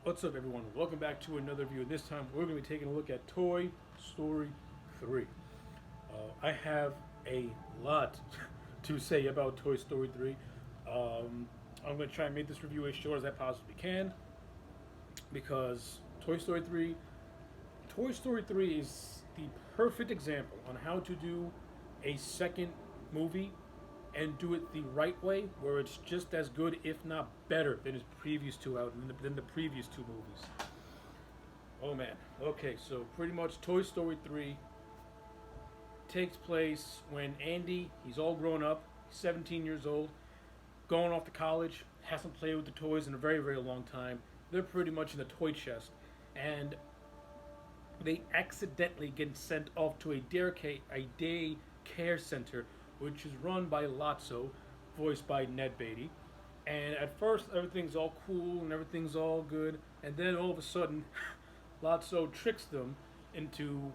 What's up, everyone? Welcome back to another review. This time, we're going to be taking a look at Toy Story 3. I have a lot to say about Toy Story 3. I'm going to try and make this review as short as I possibly can because Toy Story 3 is the perfect example on how to do a second movie and do it the right way, where it's just as good, if not better, than his previous two out than the previous two movies. Oh man. Okay, so pretty much Toy Story 3 takes place when Andy, he's all grown up, 17 years old, going off to college, hasn't played with the toys in a very, very long time. They're pretty much in the toy chest, and they accidentally get sent off to a day care center, which is run by Lotso, voiced by Ned Beatty. And at first, everything's all cool and everything's all good, and then all of a sudden, Lotso into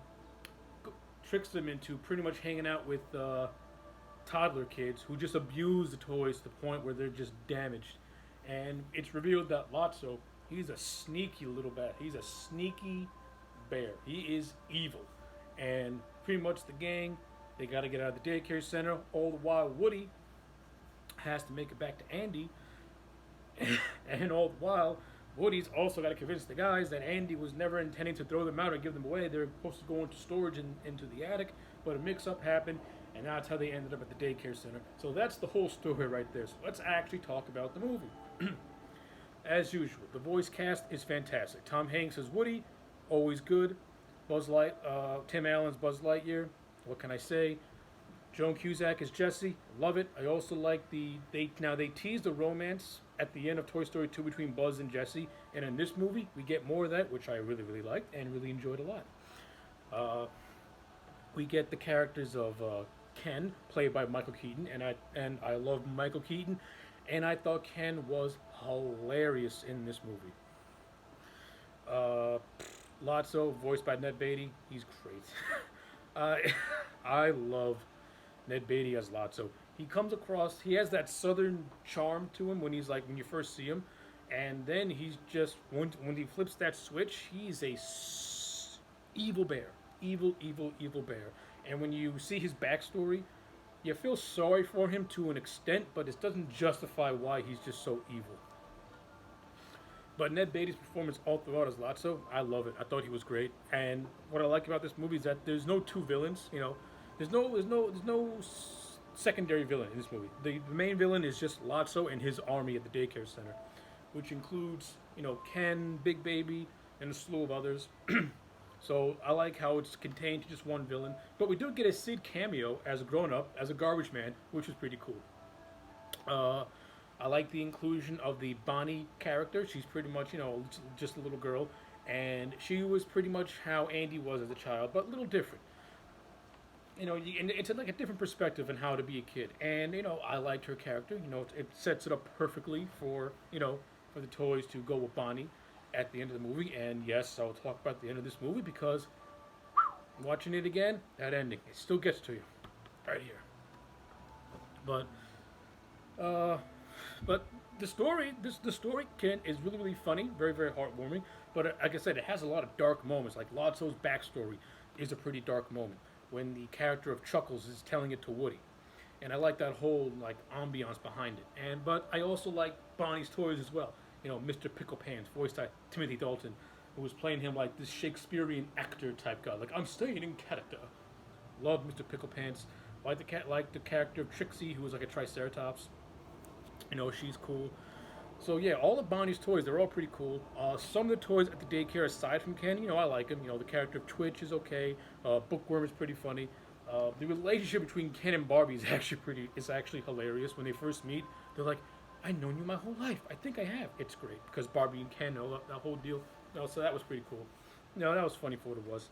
tricks them into pretty much hanging out with toddler kids who just abuse the toys to the point where they're just damaged. And it's revealed that Lotso, he's a sneaky little bat. He's a sneaky bear. He is evil. And pretty much the gang, they got to get out of the daycare center. All the while, Woody has to make it back to Andy. And all the while, Woody's also got to convince the guys that Andy was never intending to throw them out or give them away. They're supposed to go into storage into the attic, but a mix-up happened, and that's how they ended up at the daycare center. So that's the whole story right there. So let's actually talk about the movie. As usual, the voice cast is fantastic. Tom Hanks as Woody, always good. Tim Allen's Buzz Lightyear. What can I say? Joan Cusack as Jessie. Love it. I also like they teased the romance at the end of Toy Story 2 between Buzz and Jessie, and in this movie we get more of that, which I really, really liked and really enjoyed a lot. We get the characters of Ken, played by Michael Keaton, and I love Michael Keaton, and I thought Ken was hilarious in this movie. Lotso, voiced by Ned Beatty, he's great. I love Ned Beatty as Lotso. He comes across, he has that southern charm to him when when you first see him, and then he's just when he flips that switch, he's evil bear, evil, evil, evil bear. And when you see his backstory, you feel sorry for him to an extent, but it doesn't justify why he's just so evil. But Ned Beatty's performance all throughout as Lotso, I love it. I thought he was great. And what I like about this movie is that there's no two villains. You know, there's no secondary villain in this movie. The main villain is just Lotso and his army at the daycare center, which includes Ken, Big Baby, and a slew of others. So I like how it's contained to just one villain. But we do get a Sid cameo as a grown-up, as a garbage man, which is pretty cool. I like the inclusion of the Bonnie character. She's pretty much, just a little girl. And she was pretty much how Andy was as a child, but a little different. And it's like a different perspective on how to be a kid. And, I liked her character. It sets it up perfectly for the toys to go with Bonnie at the end of the movie. And yes, I'll talk about the end of this movie because watching it again, that ending, it still gets to you right here. But the story is really, really funny, very, very heartwarming. But like I said, it has a lot of dark moments. Like Lotso's backstory is a pretty dark moment when the character of Chuckles is telling it to Woody, and I like that whole ambiance behind it. But I also like Bonnie's toys as well. Mr. Pickle Pants, voiced by Timothy Dalton, who was playing him like this Shakespearean actor type guy. Like, I'm staying in character. Love Mr. Pickle Pants. Like the character of Trixie, who was like a Triceratops. She's cool. So yeah, all of Bonnie's toys, they're all pretty cool. Some of the toys at the daycare, aside from Ken, I like him. The character of Twitch is okay. Bookworm is pretty funny. The relationship between Ken and Barbie is actually hilarious. When they first meet, they're like, "I've known you my whole life. I think I have." It's great because Barbie and Ken know that whole deal. So that was pretty cool. That was funny for what it was.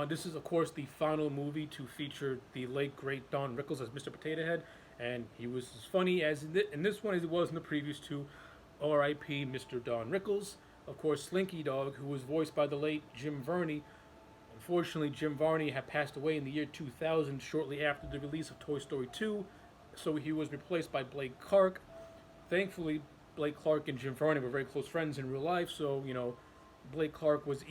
This is of course the final movie to feature the late great Don Rickles as Mr. Potato Head. And he was as funny as in this one as he was in the previous two. R.I.P. Mr. Don Rickles. Of course, Slinky Dog, who was voiced by the late Jim Varney. Unfortunately, Jim Varney had passed away in the year 2000, shortly after the release of Toy Story 2. So he was replaced by Blake Clark. Thankfully, Blake Clark and Jim Varney were very close friends in real life, so Blake Clark was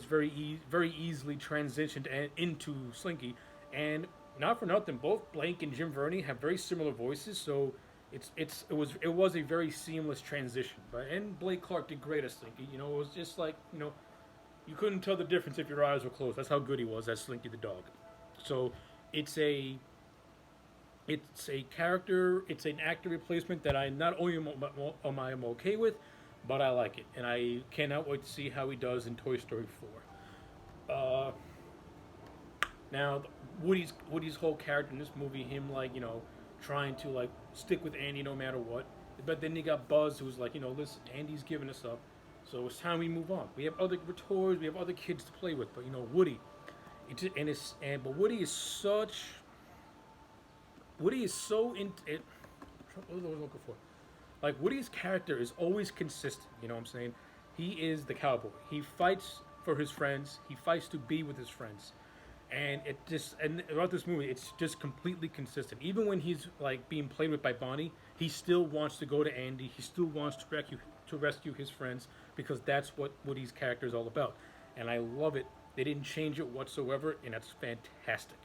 very easily transitioned into Slinky, and not for nothing, both Blake and Jim Varney have very similar voices, so it was a very seamless transition. But and Blake Clark did great as Slinky. It was just like you couldn't tell the difference if your eyes were closed. That's how good he was as Slinky the dog. So it's a character, it's an actor replacement that I not only am okay with, but I like it, and I cannot wait to see how he does in Toy Story 4. Now, Woody's whole character in this movie, him trying to stick with Andy no matter what, but then you got Buzz who's like, listen, Andy's giving us up, so it's time we move on. We have other toys, we have other kids to play with, but Woody, but Woody is so in it. What was I looking for? Woody's character is always consistent. You know what I'm saying? He is the cowboy. He fights for his friends. He fights to be with his friends, and throughout this movie, it's just completely consistent. Even when he's being played with by Bonnie, he still wants to go to Andy. He still wants to rescue his friends because that's what Woody's character is all about, and I love it. They didn't change it whatsoever, and that's fantastic.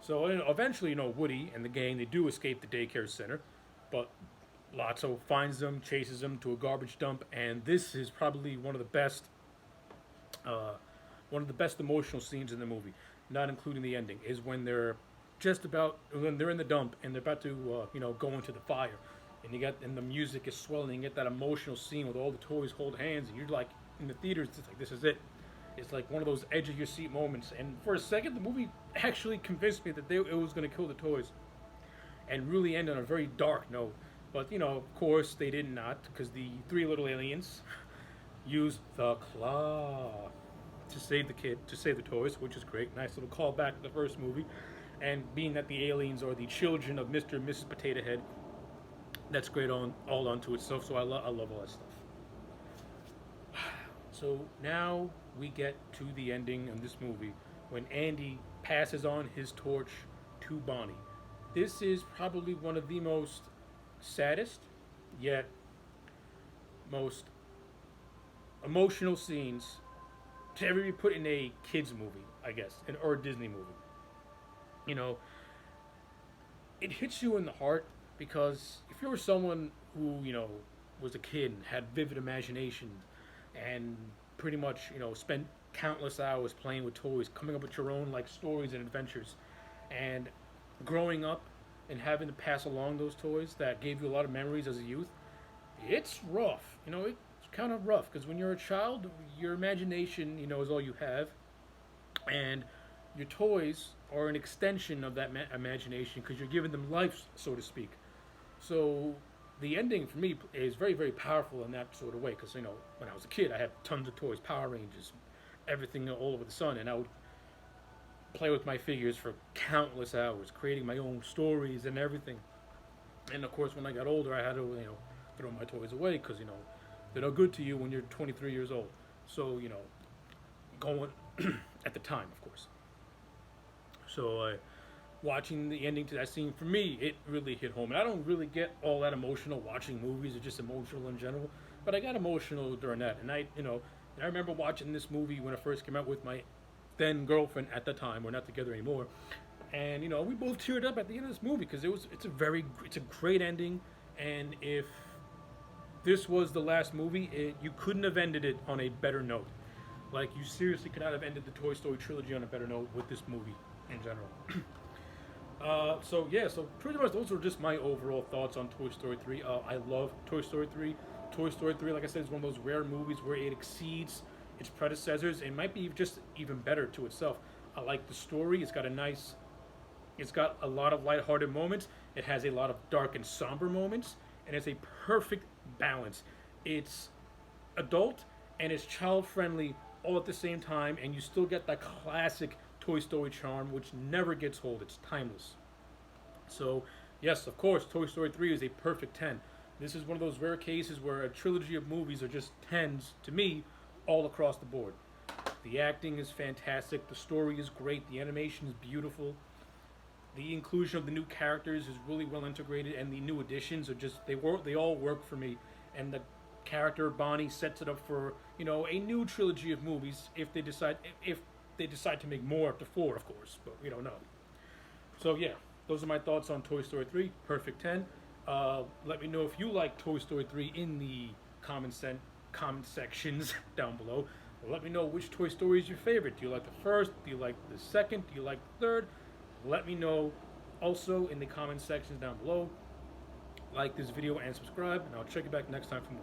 So eventually, Woody and the gang, they do escape the daycare center, but Lotso finds them, chases them to a garbage dump, and this is probably one of the best emotional scenes in the movie, not including the ending, is when they're in the dump and they're about to go into the fire, and the music is swelling. You get that emotional scene with all the toys hold hands, and you're like in the theaters, it's like this is it. It's like one of those edge of your seat moments. And for a second, the movie actually convinced me that it was going to kill the toys and really end on a very dark note. But, of course, they did not, because the three little aliens used the claw to save the toys, which is great. Nice little callback to the first movie. And being that the aliens are the children of Mr. and Mrs. Potato Head, that's great all onto itself. So I love all that stuff. So now we get to the ending of this movie when Andy passes on his torch to Bonnie. This is probably one of the most saddest, yet most emotional scenes to ever be put in a kids movie, I guess, or a Disney movie. It hits you in the heart because if you were someone who, was a kid and had vivid imagination and pretty much, spent countless hours playing with toys, coming up with your own stories and adventures, and growing up and having to pass along those toys that gave you a lot of memories as a youth, it's rough. It's kind of rough because when you're a child, your imagination, is all you have, and your toys are an extension of that imagination because you're giving them life, so to speak. So the ending for me is very, very powerful in that sort of way because, when I was a kid, I had tons of toys, Power Rangers, everything all over the sun, and I would play with my figures for countless hours, creating my own stories and everything. And of course, when I got older, I had to, throw my toys away because, they're no good to you when you're 23 years old. So, going at the time, of course. So, watching the ending to that scene, for me, it really hit home. And I don't really get all that emotional watching movies, or just emotional in general, but I got emotional during that. And I remember watching this movie when it first came out with my then girlfriend at the time. We're not together anymore. And, we both teared up at the end of this movie because it's a great ending. And if this was the last movie, you couldn't have ended it on a better note. You seriously could not have ended the Toy Story trilogy on a better note with this movie in general. So pretty much those were just my overall thoughts on Toy Story 3. I love Toy Story 3. Toy Story 3, like I said, is one of those rare movies where it exceeds its predecessors and might be just even better to itself. I like the story. It's got a lot of lighthearted moments. It has a lot of dark and somber moments, and it's a perfect balance. It's adult and it's child friendly all at the same time, and you still get that classic Toy Story charm, which never gets old. It's timeless. So, yes, of course, Toy Story 3 is a perfect 10. This is one of those rare cases where a trilogy of movies are just 10s, to me, all across the board. The acting is fantastic. The story is great. The animation is beautiful. The inclusion of the new characters is really well integrated, and the new additions are just they all work for me. And the character Bonnie sets it up for a new trilogy of movies if they decide to make more up to four, of course, but we don't know. So yeah, those are my thoughts on Toy Story 3. Perfect 10. Let me know if you like Toy Story 3 in the comment sections down below. Let me know which Toy Story is your favorite. Do you like the first? Do you like the second? Do you like the third? Let me know also in the comment sections down below. Like this video and subscribe, and I'll check you back next time for more.